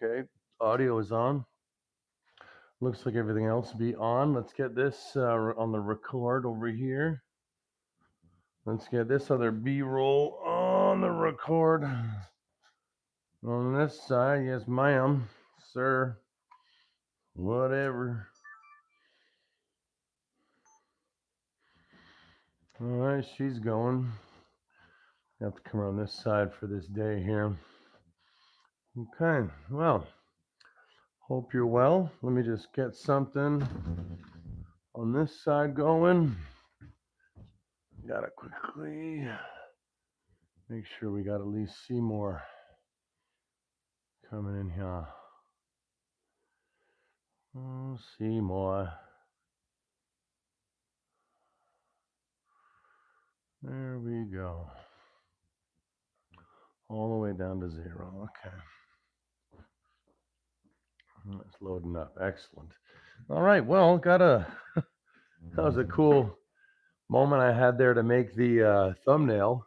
Okay, audio is on. Looks like everything else will be on. Let's get this on the record over here. Let's get this other B-roll on the record. On this side, yes, ma'am, sir, whatever. All right, she's going. I have to come around this side for this day here. Okay, well, hope you're well. Let me just get something on this side going. Gotta quickly make sure we got at least Seymour coming in here. Oh, Seymour. There we go. All the way down to 0. Okay. It's loading up. Excellent. All right. Well, that was a cool moment I had there to make the thumbnail.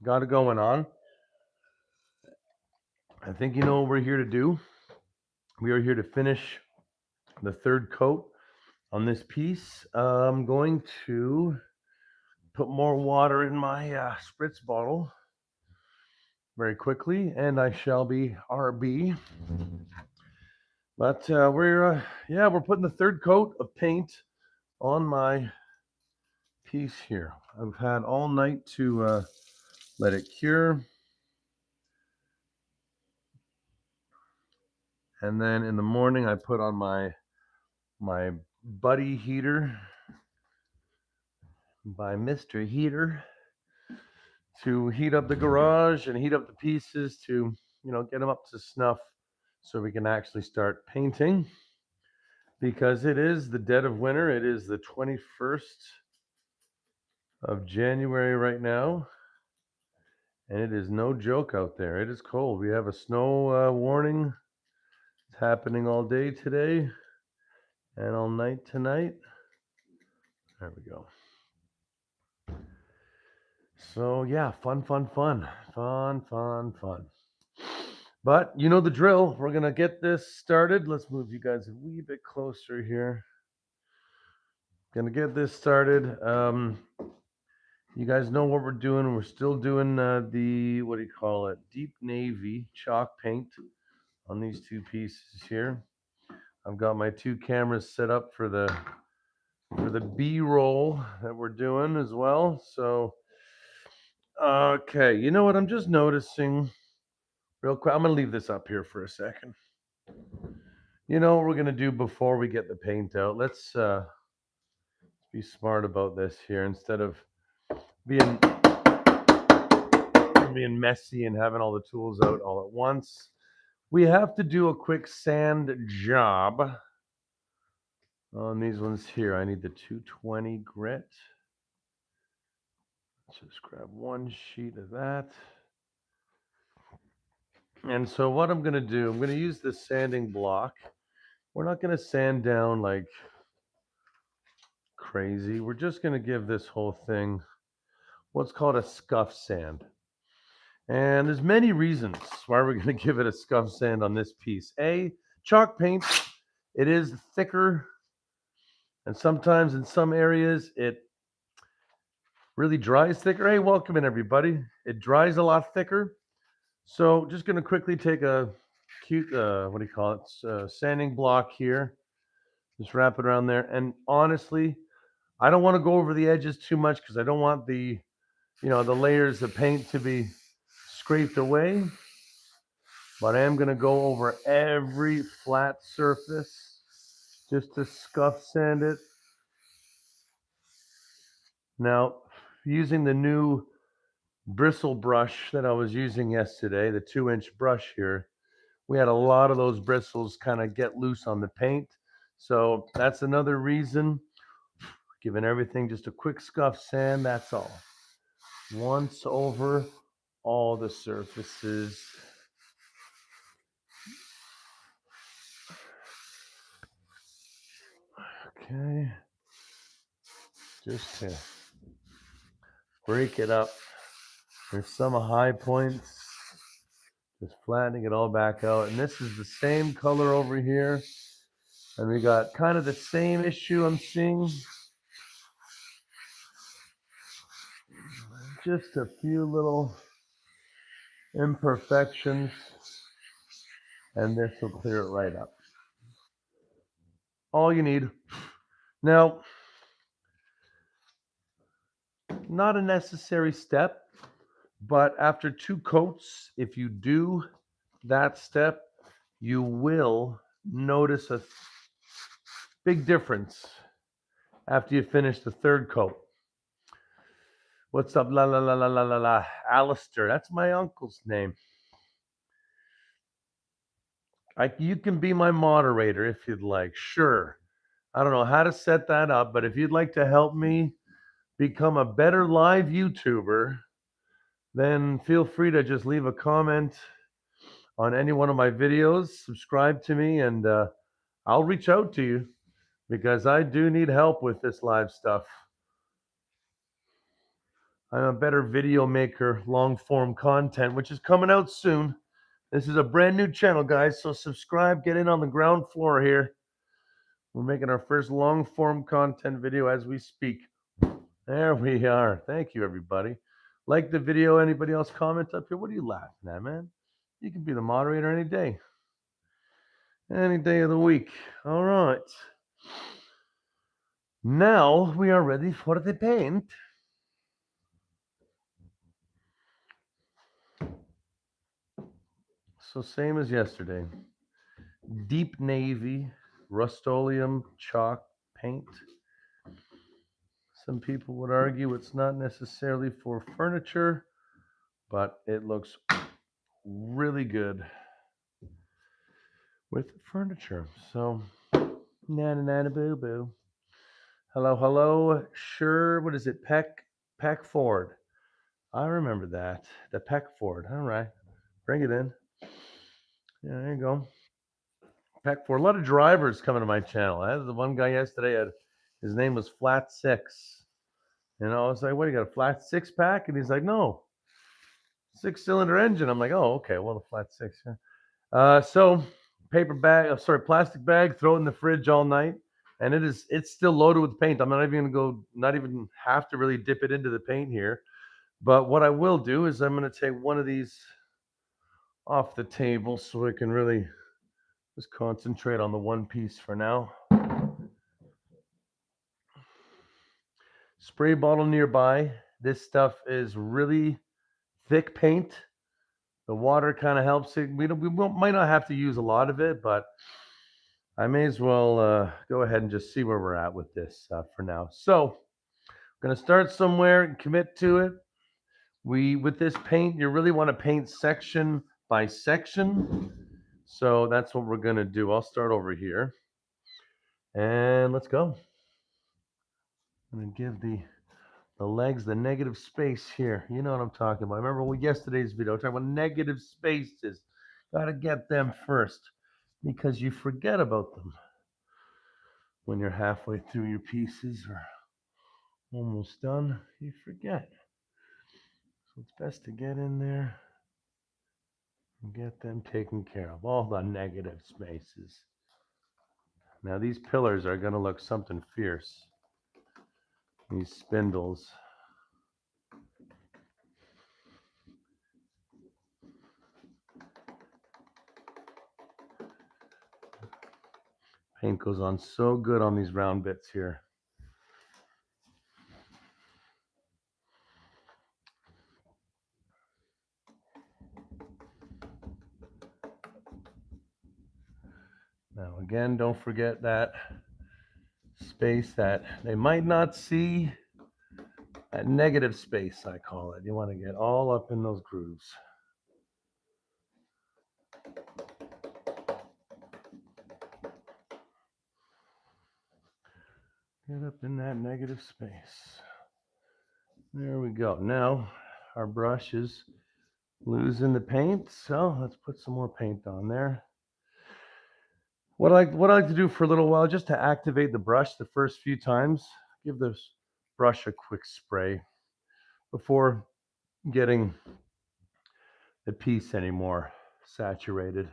Got it going on. I think you know what we're here to do. We are here to finish the third coat on this piece. I'm going to put more water in my spritz bottle very quickly, and I shall be RB. But we're putting the third coat of paint on my piece here. I've had all night to let it cure. And then in the morning I put on my buddy heater by Mr. Heater to heat up the garage and heat up the pieces to, get them up to snuff so we can actually start painting. Because it is the dead of winter. It is the 21st of January right now. And it is no joke out there. It is cold. We have a snow warning. It's happening all day today and all night tonight. There we go. So yeah, fun. But you know the drill. We're gonna get this started. Let's move you guys a wee bit closer here. Gonna get this started. You guys know what we're doing. We're still doing the, what do you call it, deep navy chalk paint on these two pieces here. I've got my two cameras set up for the B-roll that we're doing as well. So, okay, you know what? I'm just noticing real quick. I'm gonna leave this up here for a second. You know what we're gonna do before we get the paint out? Let's be smart about this here instead of being messy and having all the tools out all at once. We have to do a quick sand job on these ones here. I need the 220 grit. Let's just grab one sheet of that. And so what I'm going to do, I'm going to use this sanding block. We're not going to sand down like crazy. We're just going to give this whole thing what's called a scuff sand. And there's many reasons why we're going to give it a scuff sand on this piece. A, chalk paint, it is thicker. And sometimes in some areas it really dries thicker. Hey, welcome in everybody. It dries a lot thicker. So just going to quickly take a cute, sanding block here. Just wrap it around there. And honestly, I don't want to go over the edges too much because I don't want the layers of paint to be scraped away. But I am going to go over every flat surface just to scuff sand it. Now, using the new bristle brush that I was using yesterday, the 2-inch brush here, we had a lot of those bristles kind of get loose on the paint. So that's another reason. Giving everything just a quick scuff sand, that's all. Once over all the surfaces. Okay. Just to break it up. There's some high points. Just flattening it all back out. And this is the same color over here. And we got kind of the same issue I'm seeing. Just a few little imperfections. And this will clear it right up. All you need. Now, not a necessary step, but after 2 coats, if you do that step, you will notice a big difference after you finish the 3rd coat. What's up, la la la la la la la? Alistair, that's my uncle's name. You can be my moderator if you'd like. Sure. I don't know how to set that up, but if you'd like to help me become a better live YouTuber, then feel free to just leave a comment on any one of my videos, subscribe to me, and I'll reach out to you because I do need help with this live stuff. I'm a better video maker, long form content, which is coming out soon. This is a brand new channel, guys, so subscribe, get in on the ground floor here. We're making our first long form content video as we speak. There we are. Thank you, everybody. Like the video. Anybody else comment up here? What are you laughing at, man? You can be the moderator any day. Any day of the week. All right. Now we are ready for the paint. So same as yesterday. Deep navy, Rust-Oleum chalk paint. Some people would argue it's not necessarily for furniture, but it looks really good with furniture. So, na boo boo. Hello, hello. Sure, what is it? Peck Ford. I remember that. The Peck Ford. All right. Bring it in. Yeah, there you go. Peck Ford. A lot of drivers coming to my channel. I had the one guy yesterday his name was Flat Six. And I was like, what, you got a flat 6-pack? And he's like, no. 6-cylinder engine. I'm like, oh, okay. Well, the flat 6. Yeah. So paper bag, plastic bag, throw it in the fridge all night. And it's still loaded with paint. I'm not even have to really dip it into the paint here. But what I will do is I'm going to take one of these off the table so I can really just concentrate on the one piece for now. Spray bottle nearby. This stuff is really thick paint. The water kind of helps it. Might not have to use a lot of it, but I may as well go ahead and just see where we're at with this for now. So I'm going to start somewhere and commit to it. With this paint, you really want to paint section by section. So that's what we're going to do. I'll start over here. And let's go. I'm going to give the legs the negative space here. You know what I'm talking about. Remember yesterday's video, talking about negative spaces. Got to get them first because you forget about them when you're halfway through your pieces or almost done. You forget. So it's best to get in there and get them taken care of. All the negative spaces. Now these pillars are going to look something fierce. These spindles. Paint goes on so good on these round bits here. Now again, don't forget that space that they might not see. That negative space, I call it. You want to get all up in those grooves. Get up in that negative space. There we go. Now our brush is losing the paint, so let's put some more paint on there. What I like to do for a little while, just to activate the brush the first few times, give this brush a quick spray before getting the piece anymore. saturated.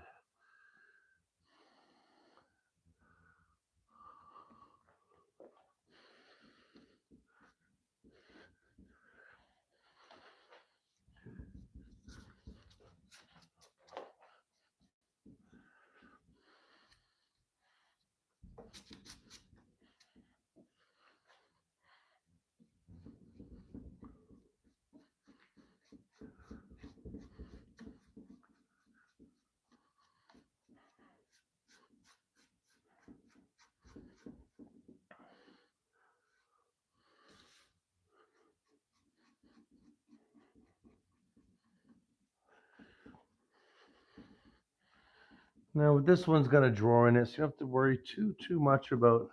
Now this one's got a drawer in it, so you don't have to worry too much about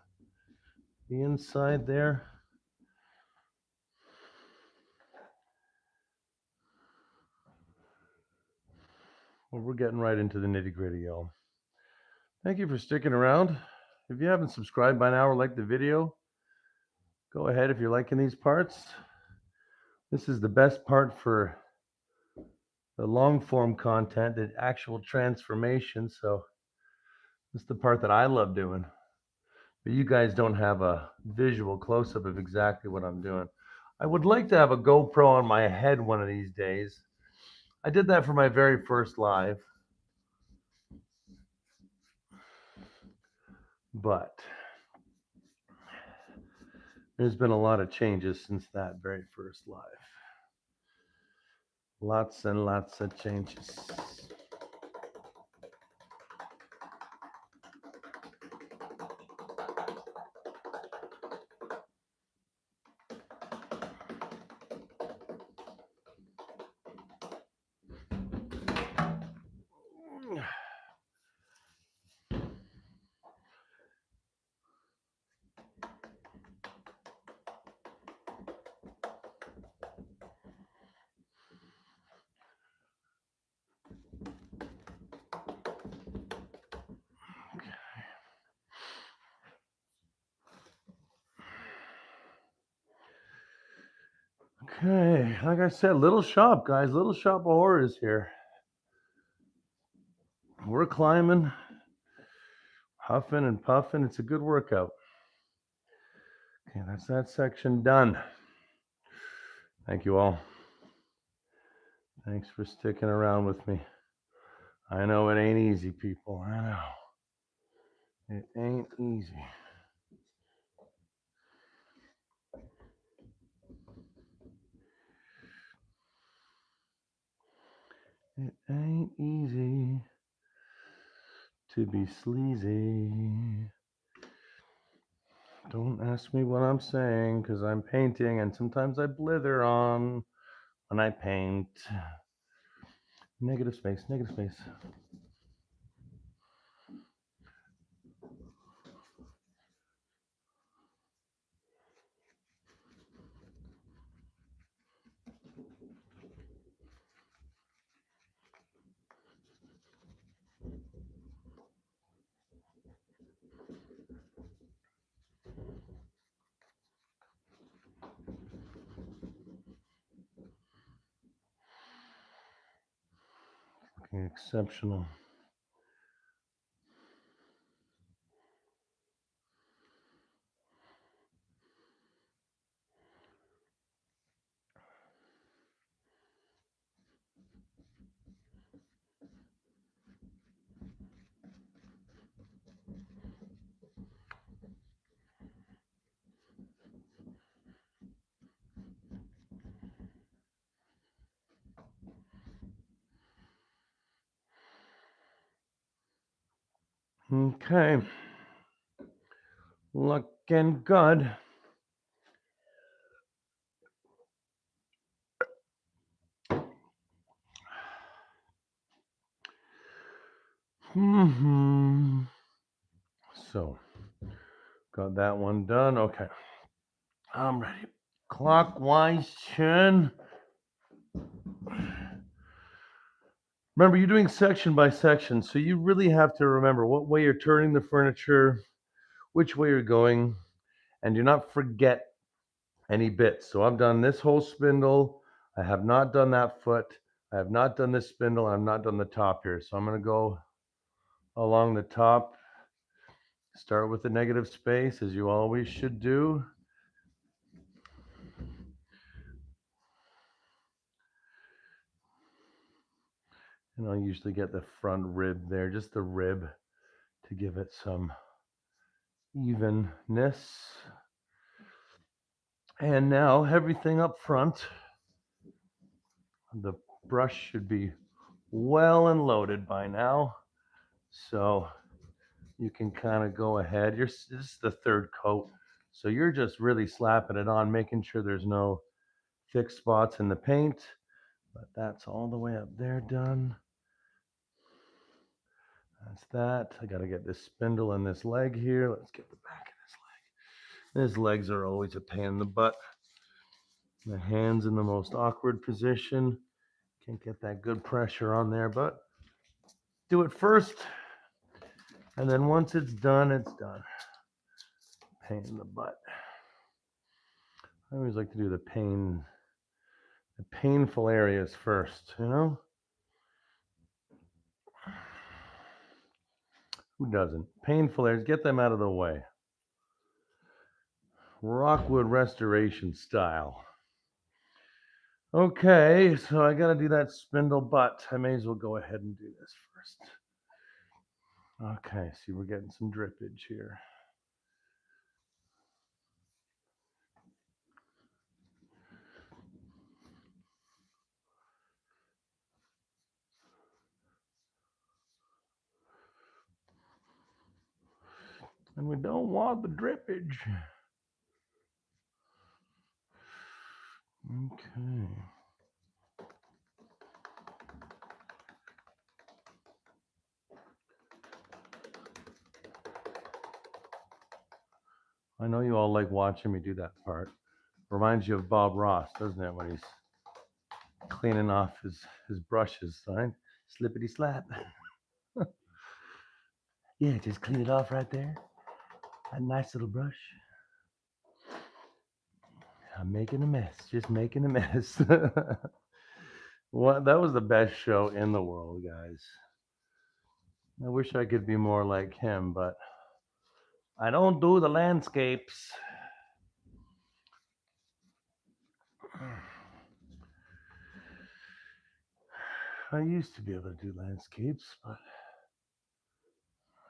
the inside there. Well, we're getting right into the nitty-gritty, y'all. Thank you for sticking around. If you haven't subscribed by now or liked the video, go ahead if you're liking these parts. This is the best part for the long form content, the actual transformation. So this is the part that I love doing. But you guys don't have a visual close-up of exactly what I'm doing. I would like to have a GoPro on my head one of these days. I did that for my very first live. But there's been a lot of changes since that very first live. Lots and lots of changes. Okay, like I said, little shop, guys. Little shop of horrors here. We're climbing, huffing and puffing. It's a good workout. Okay, that's that section done. Thank you all. Thanks for sticking around with me. I know it ain't easy, people. I know. It ain't easy. It ain't easy to be sleazy. Don't ask me what I'm saying, because I'm painting and sometimes I blither on when I paint. Negative space, negative space. Looking exceptional. Okay. Looking good. So, got that one done. Okay. I'm ready. Clockwise turn. Remember, you're doing section by section, so you really have to remember what way you're turning the furniture, which way you're going, and do not forget any bits. So I've done this whole spindle. I have not done that foot. I have not done this spindle. I've not done the top here. So I'm going to go along the top. Start with the negative space, as you always should do. And I'll usually get the front rib there, just the rib, to give it some evenness. And now everything up front, the brush should be well and loaded by now. So you can kind of go ahead. This is the third coat. So you're just really slapping it on, making sure there's no thick spots in the paint. But that's all the way up there done. That's that. I got to get this spindle and this leg here. Let's get the back of this leg. His legs are always a pain in the butt. The hand's in the most awkward position. Can't get that good pressure on there, but do it first. And then once it's done, it's done. Pain in the butt. I always like to do the painful areas first, you know? Who doesn't? Painful areas, get them out of the way. Rockwood restoration style. Okay, so I gotta do that spindle, but I may as well go ahead and do this first. Okay, see, we're getting some drippage here. And we don't want the drippage. Okay. I know you all like watching me do that part. Reminds you of Bob Ross, doesn't it, when he's cleaning off his brushes, right? Slippity slap. Yeah, just clean it off right there. A nice little brush. I'm making a mess, just making a mess. What? That was the best show in the world, guys. I wish I could be more like him, but I don't do the landscapes. I used to be able to do landscapes, but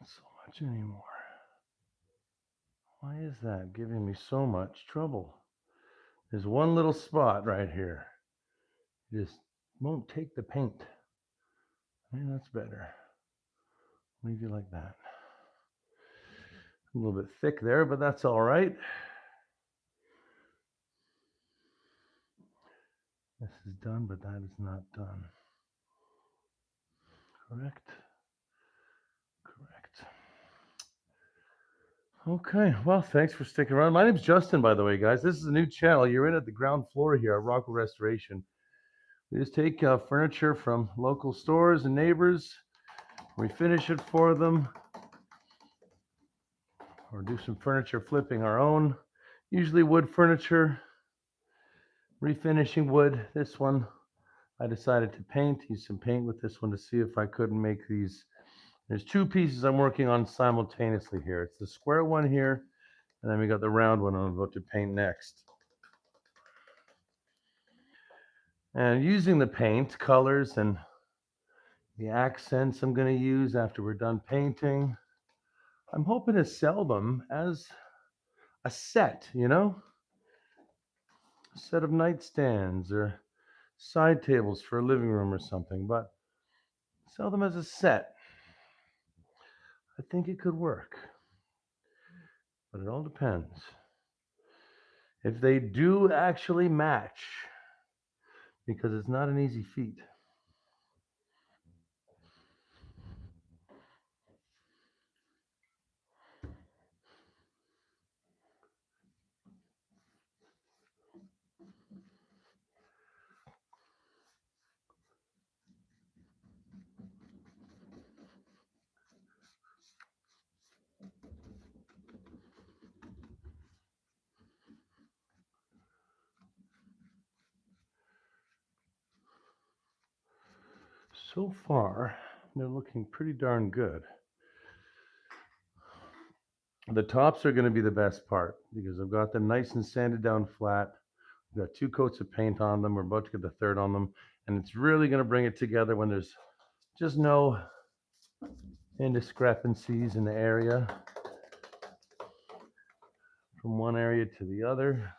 not so much anymore. Why is that giving me so much trouble? There's one little spot right here. It just won't take the paint. Maybe that's better. Leave you like that. A little bit thick there, but that's all right. This is done, but that is not done. Correct. Correct. Okay, well, thanks for sticking around. My name's Justin, by the way, guys. This is a new channel. You're in at the ground floor here at Rockwood Restoration. We just take furniture from local stores and neighbors, refinish it for them, or do some furniture flipping our own. Usually wood furniture, refinishing wood. This one I decided to paint, use some paint with this one to see if I couldn't make these. There's two pieces I'm working on simultaneously here. It's the square one here, and then we got the round one I'm about to paint next. And using the paint colors and the accents I'm going to use after we're done painting, I'm hoping to sell them as a set, you know? A set of nightstands or side tables for a living room or something, but sell them as a set. I think it could work, but it all depends. If they do actually match, because it's not an easy feat. So far, they're looking pretty darn good. The tops are going to be the best part because I've got them nice and sanded down flat. I've got 2 coats of paint on them. We're about to get the third on them. And it's really going to bring it together when there's just no indiscrepancies in the area from one area to the other.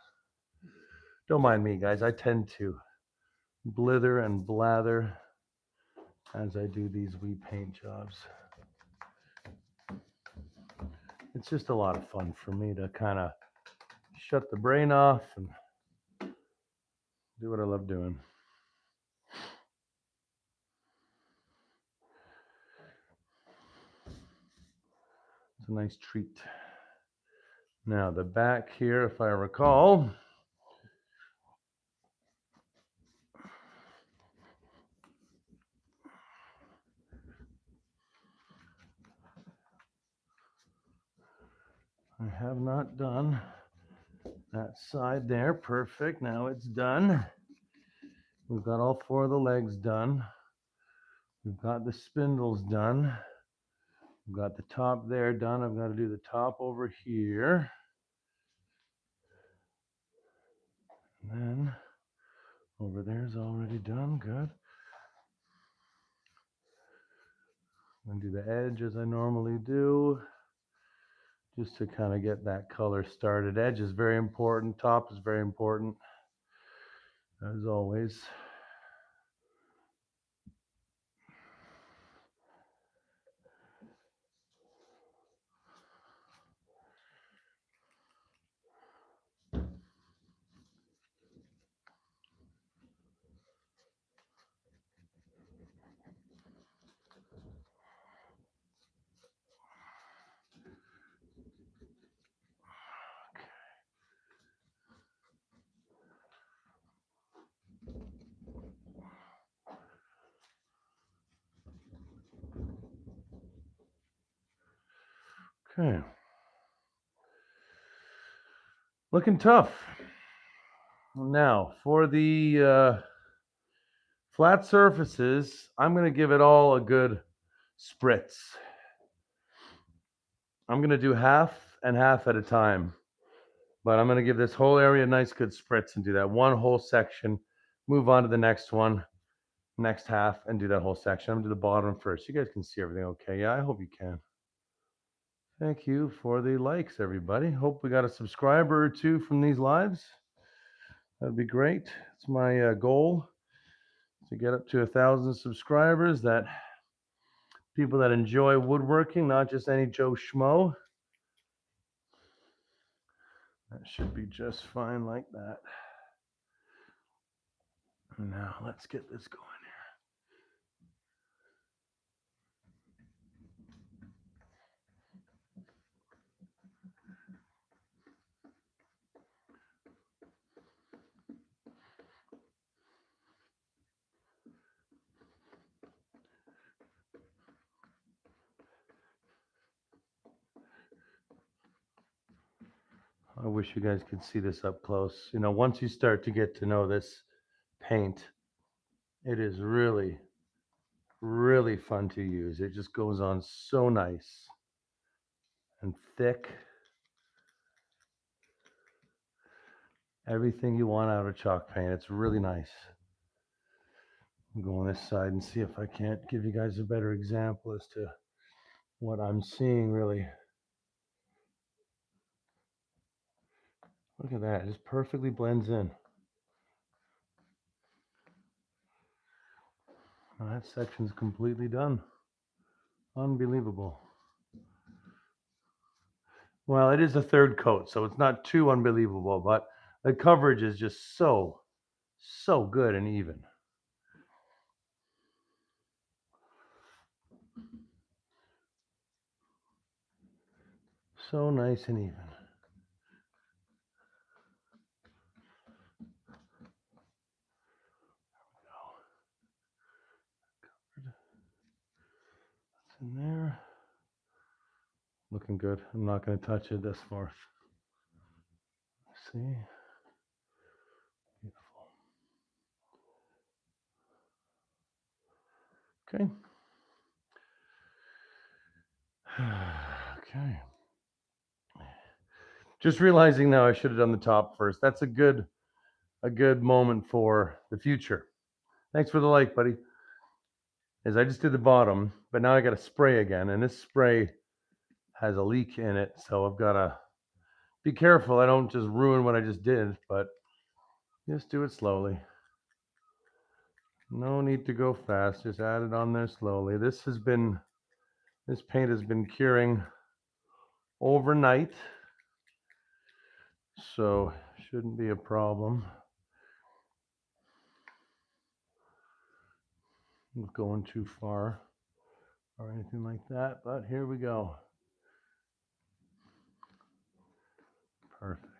Don't mind me, guys. I tend to blither and blather as I do these wee paint jobs. It's just a lot of fun for me to kind of shut the brain off and do what I love doing. It's a nice treat. Now the back here, if I recall, I have not done that side there. Perfect. Now it's done. We've got all 4 of the legs done. We've got the spindles done. We've got the top there done. I've got to do the top over here. And then over there is already done. Good. I'm going to do the edge as I normally do, just to kind of get that color started. Edge is very important. Top is very important, as always. Okay. Looking tough. Now, for the flat surfaces, I'm going to give it all a good spritz. I'm going to do half and half at a time, but I'm going to give this whole area a nice good spritz and do that one whole section, move on to the next one, next half, and do that whole section. I'm going to do the bottom first. You guys can see everything okay? Yeah, I hope you can. Thank you for the likes, everybody. Hope we got a subscriber or 2 from these lives. That'd be great. It's my goal to get up to 1,000 subscribers. That people that enjoy woodworking, not just any Joe Schmo. That should be just fine like that. Now let's get this going here. I wish you guys could see this up close. You know, once you start to get to know this paint, it is really, really fun to use. It just goes on so nice and thick. Everything you want out of chalk paint. It's really nice. I'll go on this side and see if I can't give you guys a better example as to what I'm seeing really. Look at that, it just perfectly blends in. Now that section's completely done. Unbelievable. Well, it is a 3rd coat, so it's not too unbelievable, but the coverage is just so good and even. So nice and even. That's in there. Looking good. I'm not going to touch it this far. See? Beautiful. Okay. Okay. Just realizing now I should have done the top first. That's a good moment for the future. Thanks for the like, buddy. As I just did the bottom, but now I got to spray again, and this spray has a leak in it, so I've got to be careful I don't just ruin what I just did, but just do it slowly. No need to go fast, just add it on there slowly. This paint has been curing overnight, so shouldn't be a problem. Not going too far or anything like that, but here we go. Perfect.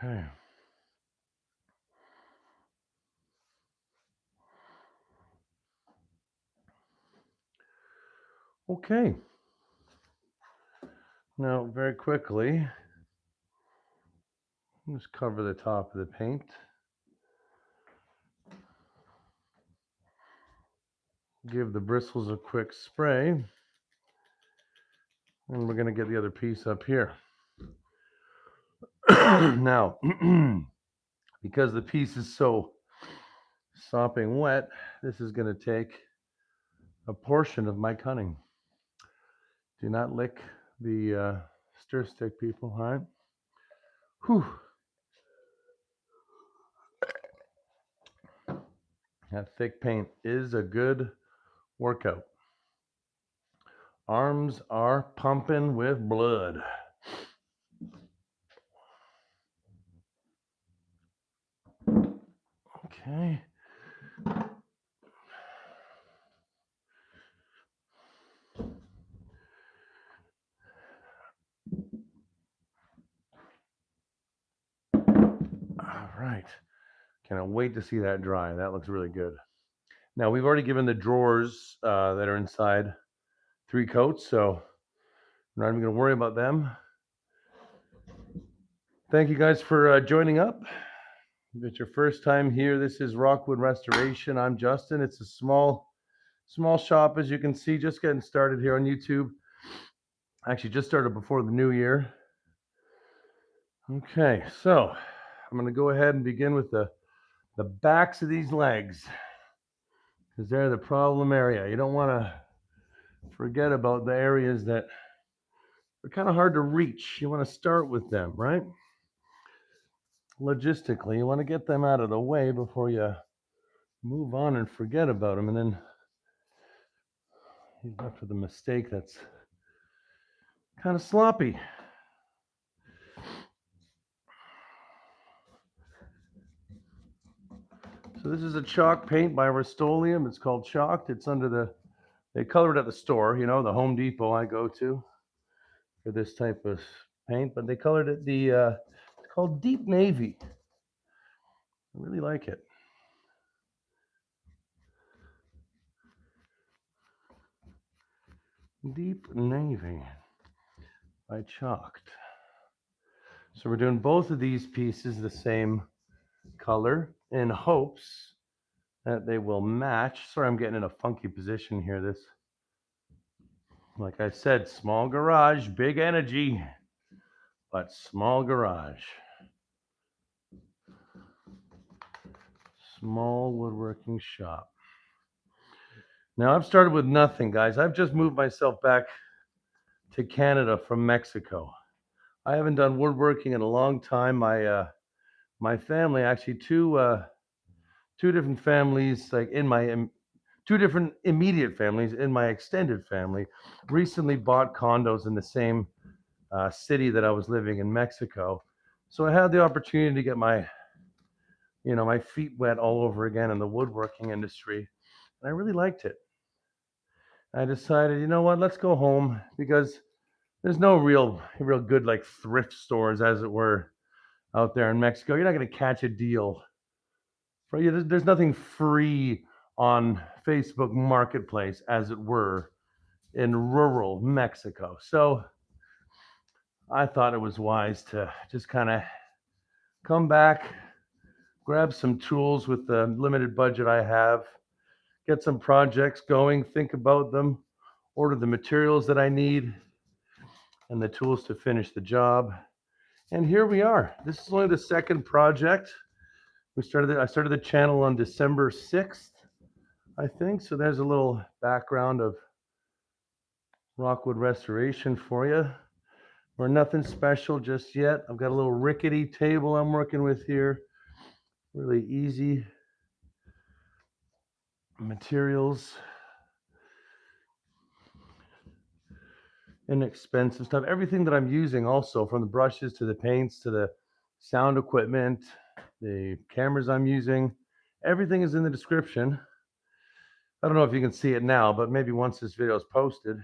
Okay. Okay. Now, very quickly, just cover the top of the paint. Give the bristles a quick spray. And we're going to get the other piece up here. Now, because the piece is so sopping wet, this is going to take a portion of my cunning. Do not lick the stir stick, people. All right. Whew. That thick paint is a good workout. Arms are pumping with blood. Okay. All right. Cannot wait to see that dry. That looks really good. Now, we've already given the drawers that are inside 3 coats, so I'm not even going to worry about them. Thank you guys for joining up. If it's your first time here, this is Rockwood Restoration. I'm Justin. It's a small shop, as you can see, just getting started here on YouTube. Actually, just started before the new year. Okay, so I'm going to go ahead and begin with the backs of these legs, because they're the problem area. You don't want to forget about the areas that are kind of hard to reach. You want to start with them, right? Logistically, you want to get them out of the way before you move on and forget about them, and then you're left with a mistake that's kind of sloppy. So this is a chalk paint by Rust-Oleum. It's called Chalked. It's under they color it at the store, you know, the Home Depot I go to for this type of paint, but they colored it called Deep Navy. I really like it. Deep Navy by Chalked. So we're doing both of these pieces the same color in hopes that they will match. Sorry, I'm getting in a funky position here. This, like I said, small garage, big energy, but small garage. Small woodworking shop. Now I've started with nothing, guys. I've just moved myself back to Canada from Mexico. I haven't done woodworking in a long time. My family, actually two different families, like in my two different immediate families in my extended family, recently bought condos in the same city that I was living in Mexico. So I had the opportunity to get my feet wet all over again in the woodworking industry, and I really liked it. I decided, you know what, let's go home because there's no real good like thrift stores, as it were, out there in Mexico. You're not going to catch a deal. For you, there's nothing free on Facebook Marketplace, as it were, in rural Mexico. So I thought it was wise to just kind of come back, grab some tools with the limited budget I have, get some projects going, think about them, order the materials that I need, and the tools to finish the job. And here we are. This is only the second project. I started the channel on December 6th, I think. So there's a little background of Rockwood restoration for you. We're nothing special just yet. I've got a little rickety table I'm working with here. Really easy materials, inexpensive stuff. Everything that I'm using also, from the brushes to the paints to the sound equipment, the cameras I'm using, everything is in the description. I don't know if you can see it now, but maybe once this video is posted,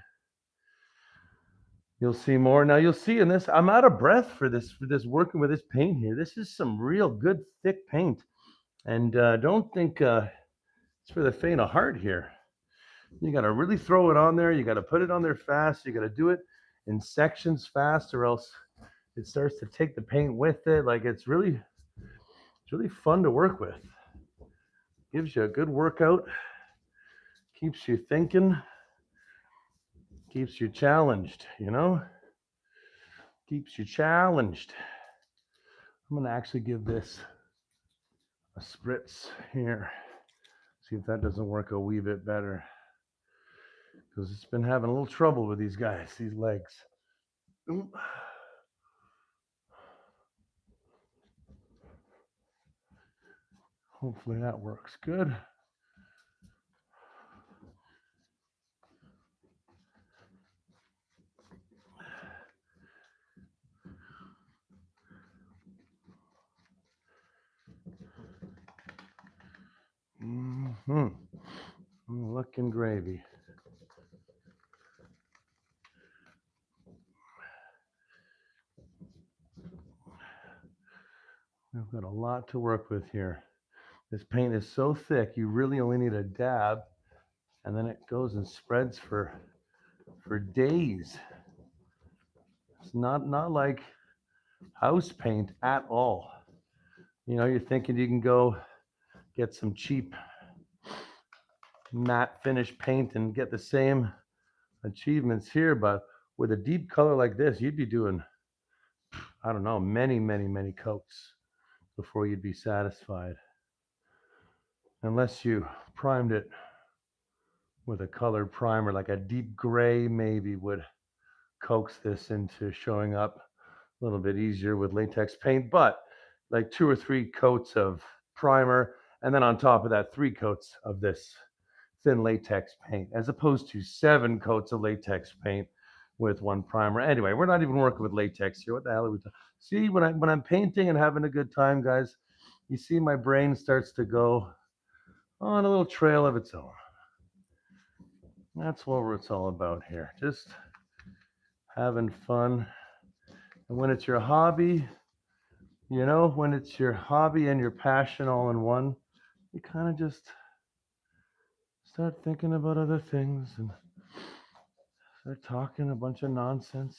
you'll see more. Now you'll see in this, I'm out of breath for this working with this paint here. This is some real good thick paint. And don't think it's for the faint of heart here. You got to really throw it on there. You got to put it on there fast. You got to do it in sections fast, or else it starts to take the paint with it. Like it's really fun to work with. Gives you a good workout. Keeps you thinking. Keeps you challenged, Keeps you challenged. I'm going to actually give this a spritz here. See if that doesn't work a wee bit better. Because it's been having a little trouble with these guys, these legs. Ooh. Hopefully that works good. Mm-hmm. Looking gravy. We've got a lot to work with here. This paint is so thick, you really only need a dab, and then it goes and spreads for days. It's not like house paint at all. You're thinking you can go get some cheap matte finish paint and get the same achievements here, but with a deep color like this, you'd be doing, I don't know, many coats before you'd be satisfied. Unless you primed it with a colored primer, like a deep gray maybe would coax this into showing up a little bit easier with latex paint, but like 2 or 3 coats of primer, and then on top of that, 3 coats of this thin latex paint, as opposed to 7 coats of latex paint with 1 primer. Anyway, we're not even working with latex here. What the hell are we talking? See, when I'm painting and having a good time, guys, you see my brain starts to go on a little trail of its own. That's what it's all about here. Just having fun. And when it's your hobby, You know, when it's your hobby and your passion all in one, you kind of just start thinking about other things and start talking a bunch of nonsense.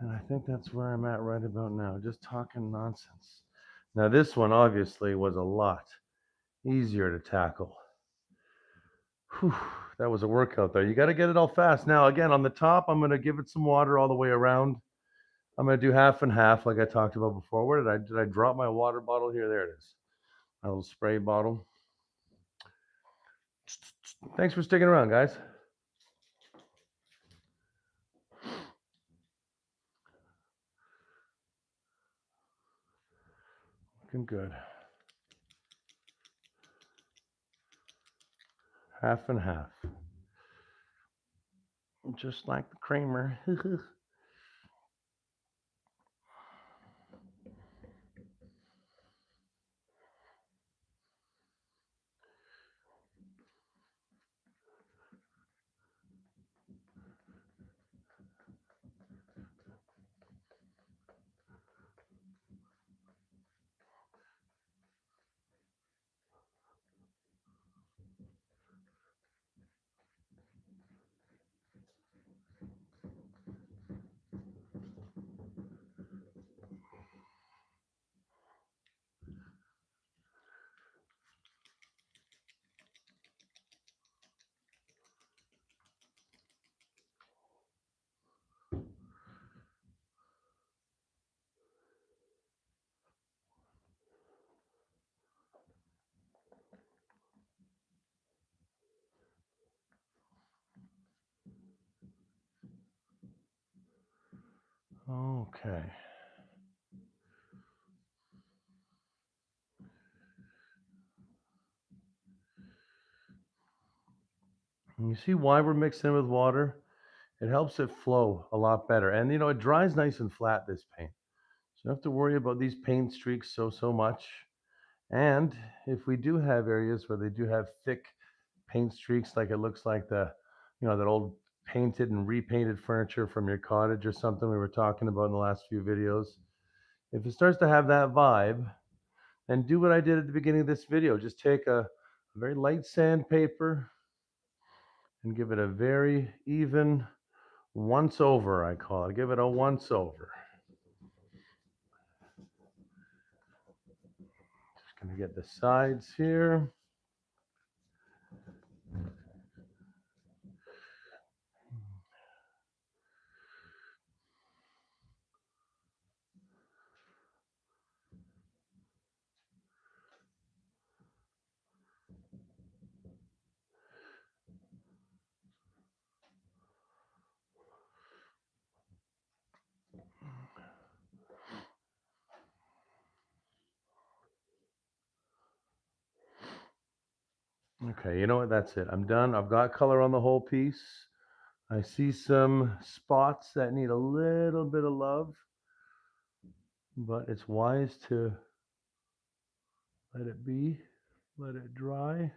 And I think that's where I'm at right about now, just talking nonsense. Now, this one obviously was a lot easier to tackle. Whew, that was a workout there. You got to get it all fast. Now, again, on the top, I'm going to give it some water all the way around. I'm going to do half and half like I talked about before. Where did I drop my water bottle here? There it is. My little spray bottle. Thanks for sticking around, guys. Looking good. Half and half. Just like the creamer. Okay. And you see why we're mixing it with water? It helps it flow a lot better. And you know, it dries nice and flat, this paint. So you don't have to worry about these paint streaks so much. And if we do have areas where they do have thick paint streaks, like it looks like that old painted and repainted furniture from your cottage or something we were talking about in the last few videos. If it starts to have that vibe, then do what I did at the beginning of this video. Just take a very light sandpaper and give it a very even once over, I call it. Give it a once over. Just gonna get the sides here. Okay, you know what? That's it. I'm done. I've got color on the whole piece. I see some spots that need a little bit of love, but it's wise to let it be, let it dry.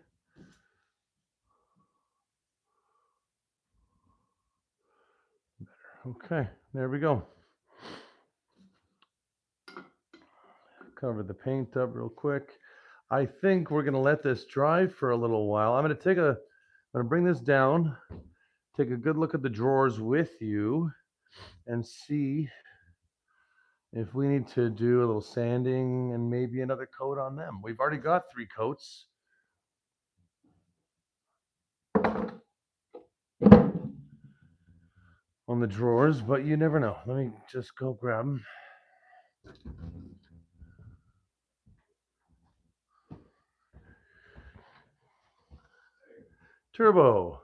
Okay, there we go. Cover the paint up real quick. I think we're gonna let this dry for a little while. I'm gonna bring this down, take a good look at the drawers with you, and see if we need to do a little sanding and maybe another coat on them. We've already got 3 coats. On the drawers, but you never know. Let me just go grab them. Turbo.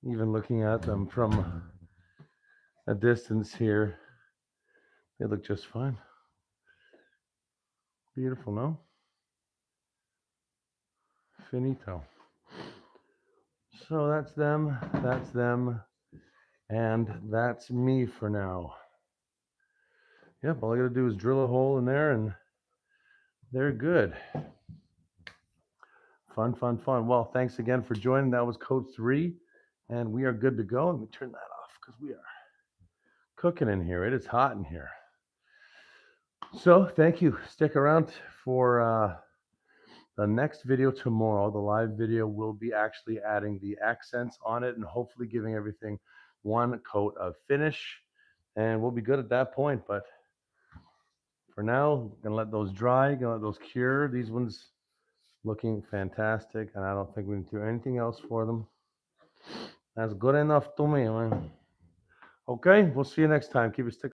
Even looking at them from a distance here, they look just fine. Beautiful, no? Finito. So that's them, and that's me for now. Yep, all I gotta do is drill a hole in there and they're good. Fun, fun, fun. Well, thanks again for joining. That was coat 3, and we are good to go. Let me turn that off because we are cooking in here. It is hot in here. So thank you. Stick around for the next video tomorrow. The live video will be actually adding the accents on it and hopefully giving everything one coat of finish. And we'll be good at that point. But for now, gonna let those dry, gonna let those cure. These ones looking fantastic, and I don't think we need to do anything else for them. That's good enough to me, man. Okay, we'll see you next time. Keep it stick.